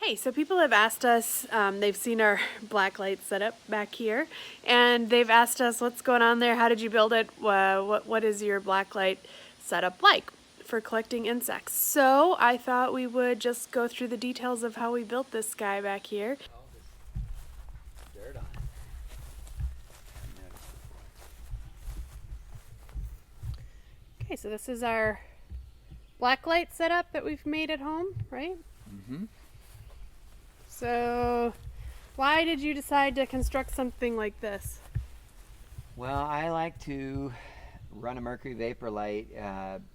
Okay, so people have asked us, they've seen our black light setup back here, and they've asked us what's going on there, how did you build it, what is your black light setup like for collecting insects. So I thought we would just go through the details of how we built this guy back here. All this dirt on it. Okay, so this is our black light setup that we've made at home, right? Mm-hmm. So why did you decide to construct something like this? Well, I like to run a mercury vapor light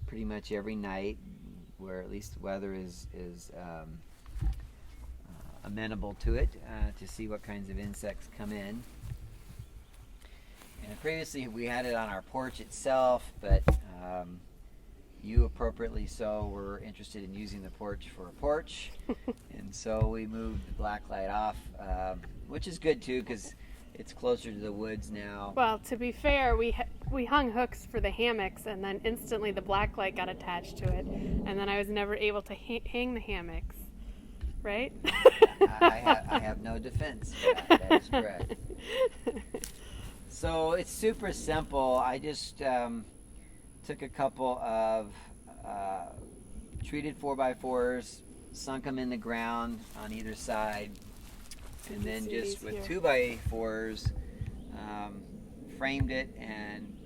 pretty much every night, where at least the weather is amenable to it, to see what kinds of insects come in. And previously we had it on our porch itself, but you appropriately so were interested in using the porch for a porch, and so we moved the black light off, which is good too because it's closer to the woods now. Well, to be fair, we hung hooks for the hammocks, and then instantly the black light got attached to it, and then I was never able to hang the hammocks, right? I have no defense for that. That is correct. So it's super simple. I just took a couple of treated 4x4s, sunk them in the ground on either side, and then just with 2x4s framed it and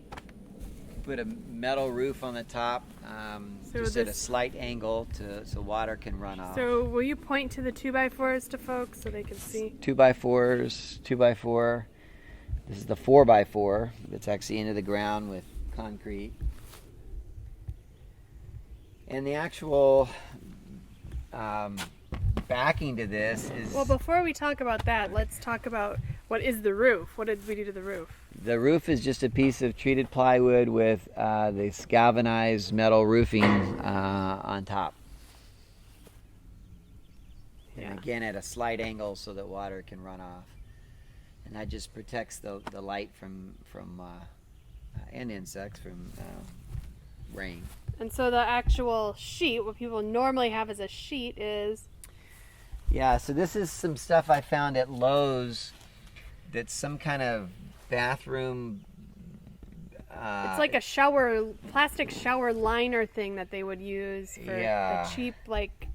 put a metal roof on the top, just at a slight angle so water can run off. So will you point to the 2x4s to folks so they can see? 2x4s, 2x4. This is the 4x4 that's actually into the ground with concrete. And the actual backing to this is... Well, before we talk about that, let's talk about what is the roof. What did we do to the roof? The roof is just a piece of treated plywood with this galvanized metal roofing on top. Yeah. And again, at a slight angle so that water can run off. And that just protects the light from and insects from rain. And so the actual sheet, what people normally have as a sheet is... Yeah, so this is some stuff I found at Lowe's that's some kind of bathroom... it's like a plastic shower liner thing that they would use for a cheap, like,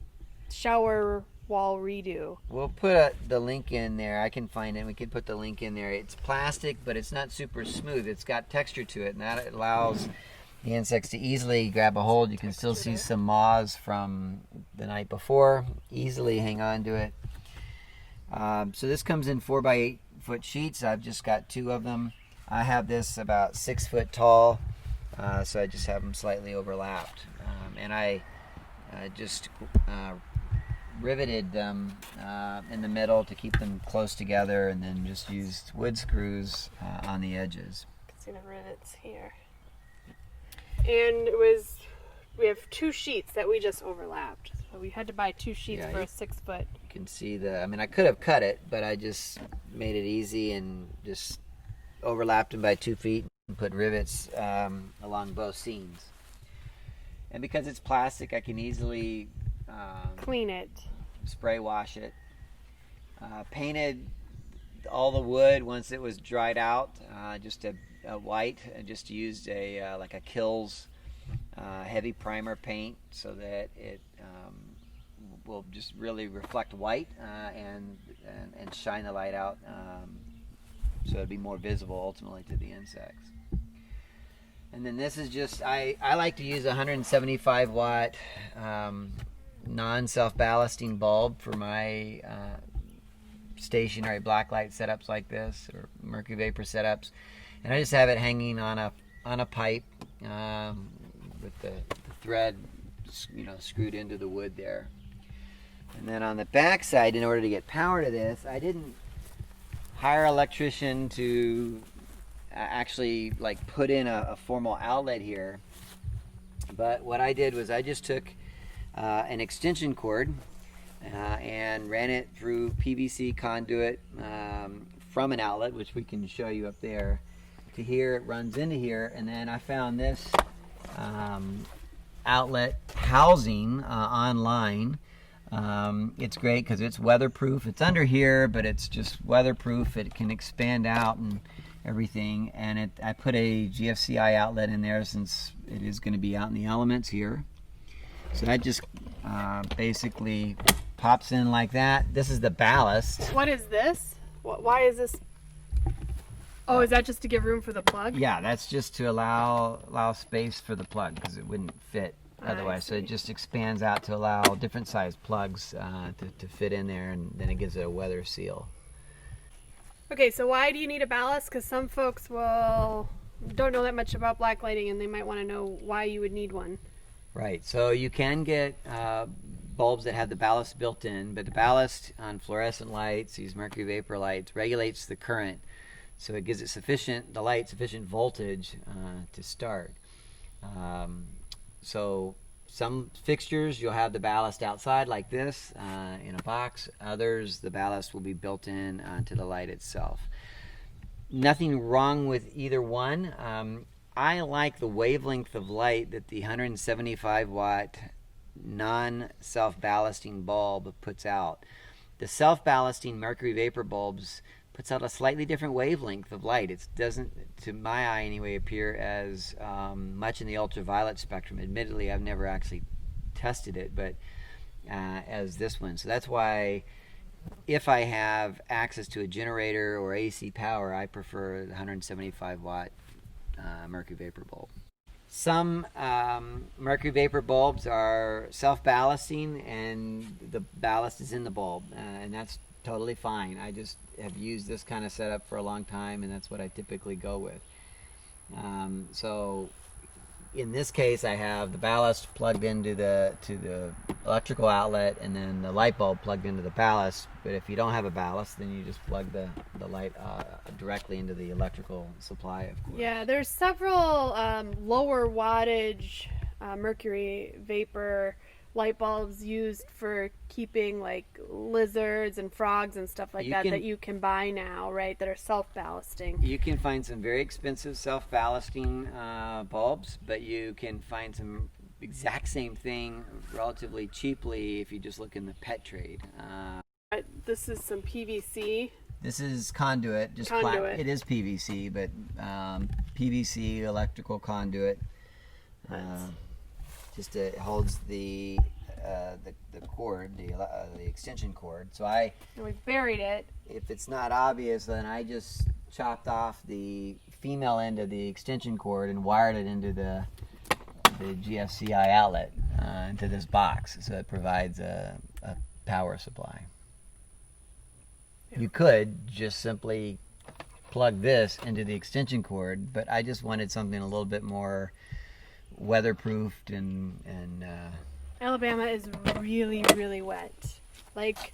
shower wall redo. We'll put the link in there. I can find it. We can put the link in there. It's plastic, but it's not super smooth. It's got texture to it, and that allows the insects to easily grab a hold. You can still see some moths from the night before. Easily hang on to it. So this comes in 4x8 foot sheets. I've just got 2 of them. I have this about 6 foot tall, so I just have them slightly overlapped. And I just riveted them in the middle to keep them close together, and then just used wood screws on the edges. You can see the rivets here. And we have 2 sheets that we just overlapped. So we had to buy 2 sheets for a 6 foot. You can see I could have cut it, but I just made it easy and just overlapped them by 2 feet and put rivets along both seams. And because it's plastic, I can easily clean it, spray wash it. Painted all the wood once it was dried out, just a white. I just used like a Kills heavy primer paint so that it will just really reflect white and shine the light out, so it'd be more visible ultimately to the insects. And then this is just, I like to use a 175 watt non-self-ballasting bulb for my stationary blacklight setups like this, or mercury vapor setups, and I just have it hanging on a pipe with the thread, screwed into the wood there. And then on the back side, in order to get power to this, I didn't hire an electrician to actually like put in a formal outlet here, but what I did was I just took an extension cord and ran it through PVC conduit from an outlet, which we can show you up there, to here. It runs into here, and then I found this outlet housing online It's great because it's weatherproof. It's under here, but it's just weatherproof. It can expand out and everything. And I put a GFCI outlet in there since it is going to be out in the elements here. So that just basically pops in like that. This is the ballast. What is this? Why is this? Oh, is that just to give room for the plug? Yeah, that's just to allow space for the plug because it wouldn't fit otherwise. So it just expands out to allow different size plugs to fit in there, and then it gives it a weather seal. Okay, so why do you need a ballast? Because some folks don't know that much about black lighting, and they might want to know why you would need one. Right, so you can get bulbs that have the ballast built in, but the ballast on fluorescent lights, these mercury vapor lights, regulates the current. So it gives it sufficient voltage to start. So some fixtures you'll have the ballast outside like this in a box. Others the ballast will be built in to the light itself. Nothing wrong with either one. I like the wavelength of light that the 175 watt non-self-ballasting bulb puts out. The self-ballasting mercury vapor bulbs puts out a slightly different wavelength of light. It doesn't, to my eye anyway, appear as much in the ultraviolet spectrum. Admittedly, I've never actually tested it, but as this one. So that's why if I have access to a generator or AC power, I prefer the 175 watt mercury vapor bulb. Some mercury vapor bulbs are self-ballasting and the ballast is in the bulb, and that's totally fine. I just have used this kind of setup for a long time, and that's what I typically go with. So in this case, I have the ballast plugged into the electrical outlet, and then the light bulb plugged into the ballast. But if you don't have a ballast, then you just plug the light directly into the electrical supply, of course. Yeah, there's several lower wattage mercury vapor light bulbs used for keeping like lizards and frogs and stuff like that you can buy now, right, that are self-ballasting. You can find some very expensive self-ballasting bulbs, but you can find some exact same thing relatively cheaply if you just look in the pet trade. This is some PVC. This is conduit. It is PVC, but PVC electrical conduit. Just it holds the cord, the extension cord. So and we buried it. If it's not obvious, then I just chopped off the female end of the extension cord and wired it into the GFCI outlet into this box, so it provides a power supply. Yeah. You could just simply plug this into the extension cord, but I just wanted something a little bit more weatherproofed and Alabama is really, really wet. Like,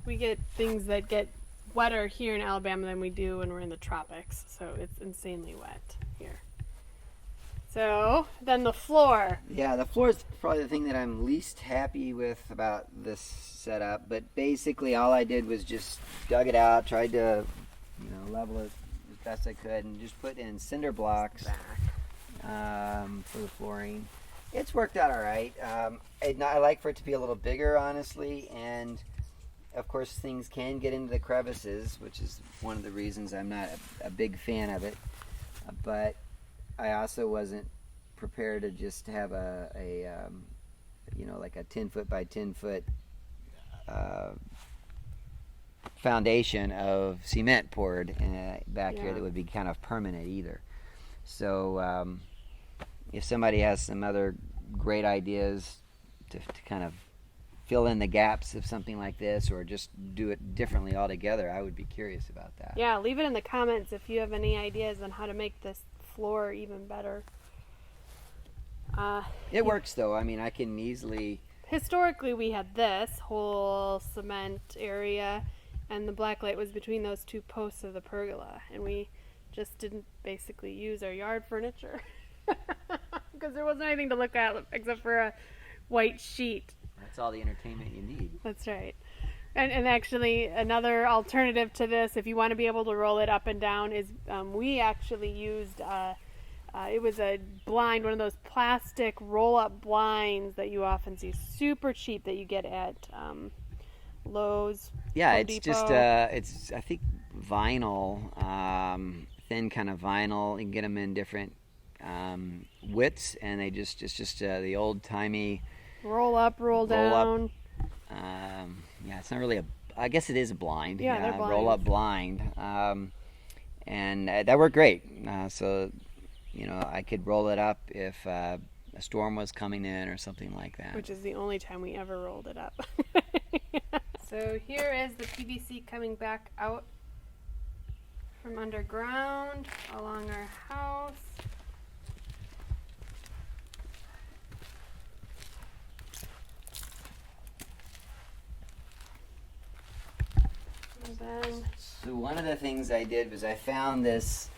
we get things that get wetter here in Alabama than we do when we're in the tropics, so it's insanely wet here. So then the floor. Yeah, the floor is probably the thing that I'm least happy with about this setup, but basically all I did was just dug it out, tried to level it as best I could, and just put in cinder blocks for the flooring. It's worked out all right. I like for it to be a little bigger, honestly, and of course things can get into the crevices, which is one of the reasons I'm not a big fan of it. But I also wasn't prepared to just have like a 10 foot by 10 foot foundation of cement poured back here that would be kind of permanent either. So if somebody has some other great ideas to kind of fill in the gaps of something like this, or just do it differently altogether, I would be curious about that. Yeah, leave it in the comments if you have any ideas on how to make this floor even better. It works though. I mean, I can easily... Historically, we had this whole cement area, and the black light was between those two posts of the pergola, and we just didn't basically use our yard furniture because there wasn't anything to look at except for a white sheet. That's all the entertainment you need. That's right. And actually, another alternative to this, if you want to be able to roll it up and down, is we actually used a It was a blind, one of those plastic roll-up blinds that you often see, super cheap, that you get at Lowe's. Yeah, Home it's Depot. just it's I think vinyl, thin kind of vinyl. You can get them in different widths, and they it's just the old timey roll up, roll roll-up. down. Yeah, it's not really I guess it is a blind. Yeah, they're blinds. Roll up blind, and that worked great. So I could roll it up if a storm was coming in or something like that. Which is the only time we ever rolled it up. So here is the PVC coming back out from underground along our house. And then So one of the things I did was I found this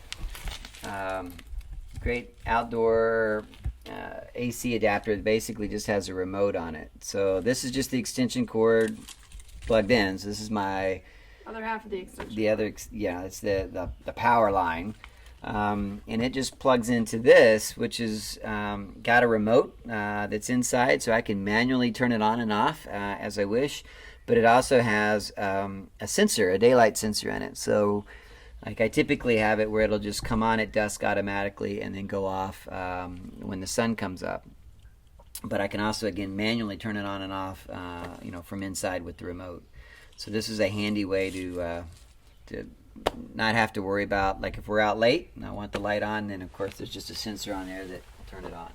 great outdoor AC adapter that basically just has a remote on it. So this is just the extension cord plugged in. So this is my other half of the extension. It's the power line. And it just plugs into this, which is got a remote that's inside, so I can manually turn it on and off as I wish. But it also has a sensor, a daylight sensor in it. So like I typically have it where it'll just come on at dusk automatically and then go off when the sun comes up. But I can also, again, manually turn it on and off, from inside with the remote. So this is a handy way to not have to worry about, like if we're out late and I want the light on, then of course there's just a sensor on there that will turn it on.